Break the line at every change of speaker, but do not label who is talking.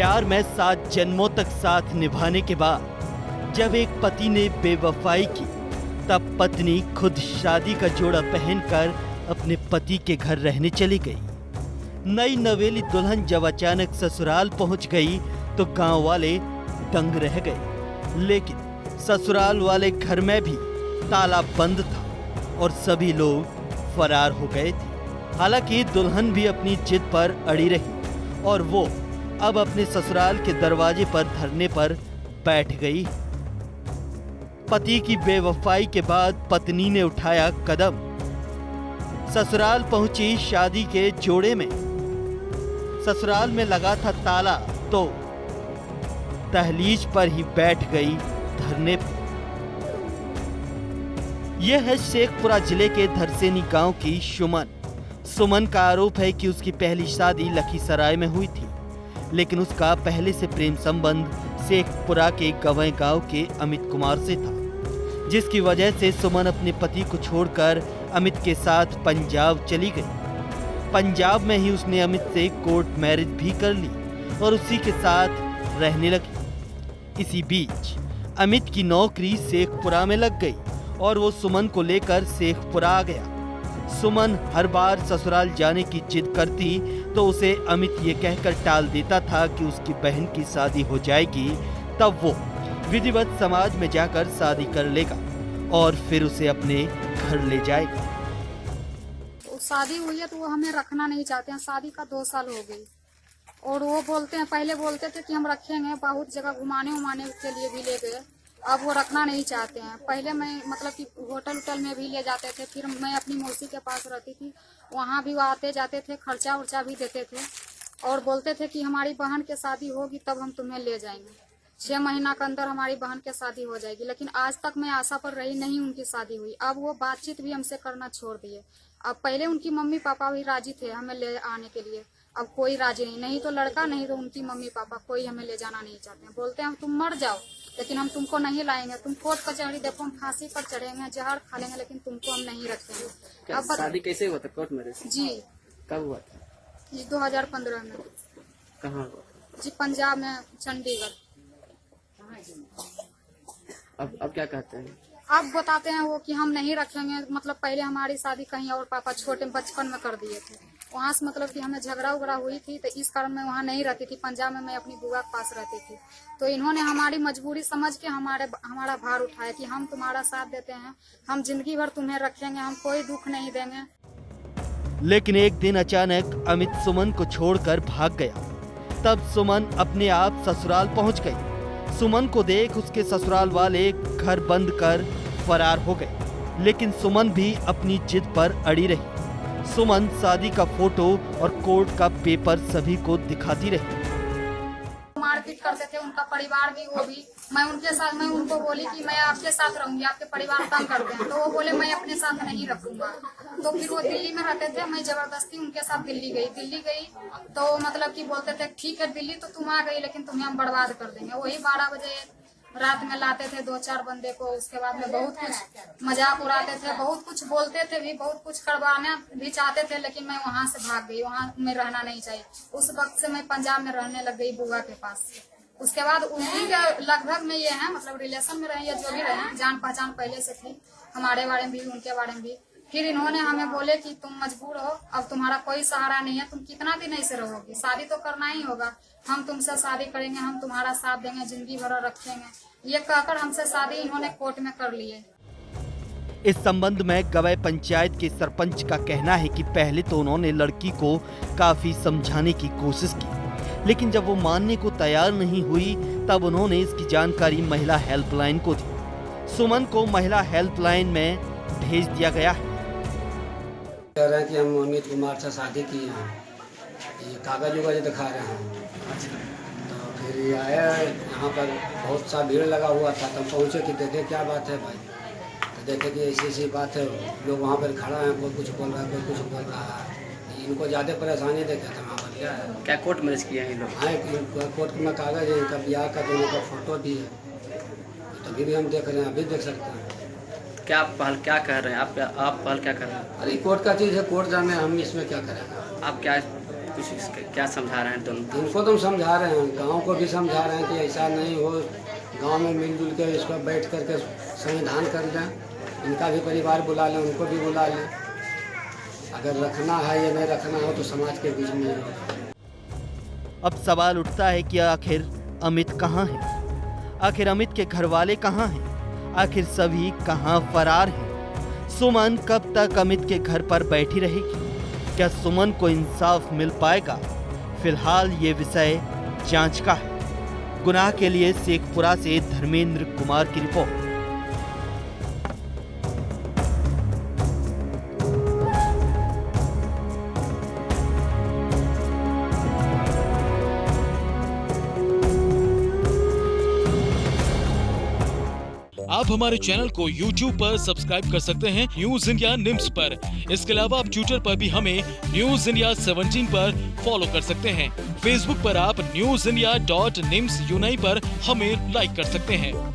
प्यार में 7 जन्मों तक साथ निभाने के बाद जब एक पति ने बेवफाई की, तब पत्नी खुद शादी का जोड़ा पहनकर अपने पति के घर रहने चली गई। नई नवेली दुल्हन जब अचानक ससुराल पहुंच गई तो गांव वाले दंग रह गए। लेकिन ससुराल वाले घर में भी ताला बंद था और सभी लोग फरार हो गए थे। हालांकि दुल्हन भी अपनी जिद पर अड़ी रही और वो अब अपने ससुराल के दरवाजे पर धरने पर बैठ गई। पति की बेवफाई के बाद पत्नी ने उठाया कदम। ससुराल पहुंची शादी के जोड़े में। ससुराल में लगा था ताला तो दहलीज पर ही बैठ गई धरने पर। यह है शेखपुरा जिले के धरसेनी गांव की सुमन। सुमन का आरोप है कि उसकी पहली शादी लखीसराय में हुई थी, लेकिन उसका पहले से प्रेम संबंध शेखपुरा के गवई गांव के अमित कुमार से था, जिसकी वजह से सुमन अपने पति को छोड़कर अमित के साथ पंजाब चली गई। पंजाब में ही उसने अमित से कोर्ट मैरिज भी कर ली और उसी के साथ रहने लगी। इसी बीच अमित की नौकरी शेखपुरा में लग गई और वो सुमन को लेकर शेखपुरा आ गया। सुमन हर बार ससुराल जाने की जिद करती तो उसे अमित ये कहकर टाल देता था कि उसकी बहन की शादी हो जाएगी, तब वो विधिवत समाज में जाकर शादी कर लेगा और फिर उसे अपने घर ले जाएगा।
शादी हुई है तो वो हमें रखना नहीं चाहते हैं। शादी का 2 साल हो गई और वो बोलते हैं, पहले बोलते थे कि हम रखेंगे, बहुत जगह घुमाने उमाने के लिए भी ले गए। अब वो रखना नहीं चाहते हैं। पहले मैं मतलब कि होटल में भी ले जाते थे, फिर मैं अपनी मौसी के पास रहती थी, वहाँ भी वो आते जाते थे, खर्चा उर्चा भी देते थे और बोलते थे कि हमारी बहन की शादी होगी तब हम तुम्हें ले जाएंगे, 6 महीना के अंदर हमारी बहन की शादी हो जाएगी। लेकिन आज तक मैं आशा पर रही, नहीं उनकी शादी हुई। अब वो बातचीत भी हमसे करना छोड़ दिए। अब पहले उनकी मम्मी पापा भी राजी थे हमें ले आने के लिए, अब कोई राजी नहीं तो लड़का नहीं तो उनकी मम्मी पापा कोई हमें ले जाना नहीं चाहते हैं। बोलते हैं तुम मर जाओ लेकिन हम तुमको नहीं लाएंगे, तुम कोर्ट कचहरी देखो, हम फांसी पर चढ़ेंगे, जहर खा लेंगे, लेकिन तुमको हम नहीं रखेंगे। अब
शादी कैसे हुआ था? Court marriage? जी। कब हुआ था?
जी 2015 में।
कहाँ हुआ?
जी पंजाब में, चंडीगढ़।
अब क्या कहते हैं?
अब बताते हैं वो कि हम नहीं रखेंगे। मतलब पहले हमारी शादी कहीं और पापा छोटे बचपन में कर दिए थे, वहाँ से मतलब कि हमें झगड़ा उगड़ा हुई थी तो इस कारण मैं वहाँ नहीं रहती थी। पंजाब में मैं अपनी बुआ के पास रहती थी, तो इन्होंने हमारी मजबूरी समझ के हमारा भार उठाया कि हम तुम्हारा साथ देते हैं, हम जिंदगी भर तुम्हें रखेंगे, हम कोई दुख नहीं देंगे।
लेकिन एक दिन अचानक अमित सुमन को छोड़कर भाग गया। तब सुमन अपने आप ससुराल पहुंच गई। सुमन को देख उसके ससुराल वाले घर बंद कर फरार हो गए, लेकिन सुमन भी अपनी जिद पर अड़ी रही। सुमन शादी का फोटो और कोर्ट का पेपर सभी को दिखाती रही।
मारपीट करते थे उनका परिवार भी, वो भी। मैं उनको बोली कि मैं आपके साथ रहूंगी, आपके परिवार तंग करते हैं, तो वो बोले मैं अपने साथ नहीं रखूंगा। तो फिर वो दिल्ली में रहते थे, मैं जबरदस्ती उनके साथ दिल्ली गई तो मतलब कि बोलते थे ठीक है दिल्ली तो तुम आ गई लेकिन तुम्हें हम बर्बाद कर देंगे। वही 12 बजे रात में लाते थे 2-4 बंदे को। उसके बाद में बहुत कुछ मजाक उड़ाते थे, बहुत कुछ बोलते थे भी, बहुत कुछ करवाना भी चाहते थे, लेकिन मैं वहाँ से भाग गई। वहाँ में रहना नहीं चाहिए। उस वक्त से मैं पंजाब में रहने लग गई बुआ के पास। उसके बाद उन्हीं के लगभग में ये है, मतलब रिलेशन में रहे या जो भी रहे, जान पहचान पहले से थी, हमारे बारे में भी उनके बारे में भी। फिर इन्होंने हमें बोले कि तुम मजबूर हो, अब तुम्हारा कोई सहारा नहीं है, तुम कितना दिन ऐसे रहोगी, शादी तो करना ही होगा, हम तुमसे शादी करेंगे, हम तुम्हारा साथ देंगे, जिंदगी भर रखेंगे। ये कहकर हमसे शादी इन्होंने कोर्ट में कर ली है।
इस संबंध में गवई पंचायत के सरपंच का कहना है कि पहले तो उन्होंने लड़की को काफी समझाने की कोशिश की, लेकिन जब वो मानने को तैयार नहीं हुई तब उन्होंने इसकी जानकारी महिला हेल्पलाइन को दी। सुमन को महिला हेल्पलाइन में भेज दिया गया है।
कह रहे हैं कि हम अमित कुमार से शादी किए हैं, ये कागज उगज दिखा रहे हैं। तो फिर ये आया, यहाँ पर बहुत सा भीड़ लगा हुआ था, तब पहुँचे कि देखे क्या बात है भाई, तो देखे कि ऐसी बात है, लोग वहाँ पर खड़ा है, कोई कुछ बोल रहा है, कोई कुछ बोल रहा है। इनको ज़्यादा परेशानी देखे थे वहाँ पर। क्या है,
क्या कोर्ट मैरिज किया है लोग?
हाँ, कोर्ट में कागज है, इनका ब्याह का, दोनों का फोटो भी है, तभी भी हम देख रहे हैं, अभी देख सकते हैं।
क्या पहल क्या कह रहे हैं आप पहल क्या कर रहे हैं?
अरे कोर्ट का चीज़ है, कोर्ट जाने, हम इसमें क्या करेंगे।
आप क्या क्या समझा रहे हैं दोनों?
इनको तो हम समझा रहे हैं, गांव को भी समझा रहे हैं कि ऐसा नहीं हो, गांव में मिलजुल के इसको बैठ करके संविधान कर लें, इनका भी परिवार बुला लें, उनको भी बुला लें, अगर रखना है या नहीं रखना हो तो समाज के बीच में हो।
अब सवाल उठता है कि आखिर अमित कहाँ है? आखिर अमित के घर वाले कहाँ हैं? आखिर सभी कहाँ फरार हैं? सुमन कब तक अमित के घर पर बैठी रहेगी? क्या सुमन को इंसाफ मिल पाएगा? फिलहाल ये विषय जांच का है। गुनाह के लिए शेखपुरा से धर्मेंद्र कुमार की रिपोर्ट।
आप हमारे चैनल को YouTube पर सब्सक्राइब कर सकते हैं न्यूज इंडिया निम्स पर। इसके अलावा आप ट्विटर पर भी हमें न्यूज इंडिया 17 पर फॉलो कर सकते हैं। फेसबुक पर आप newsindia.nimsuni पर हमें लाइक कर सकते हैं।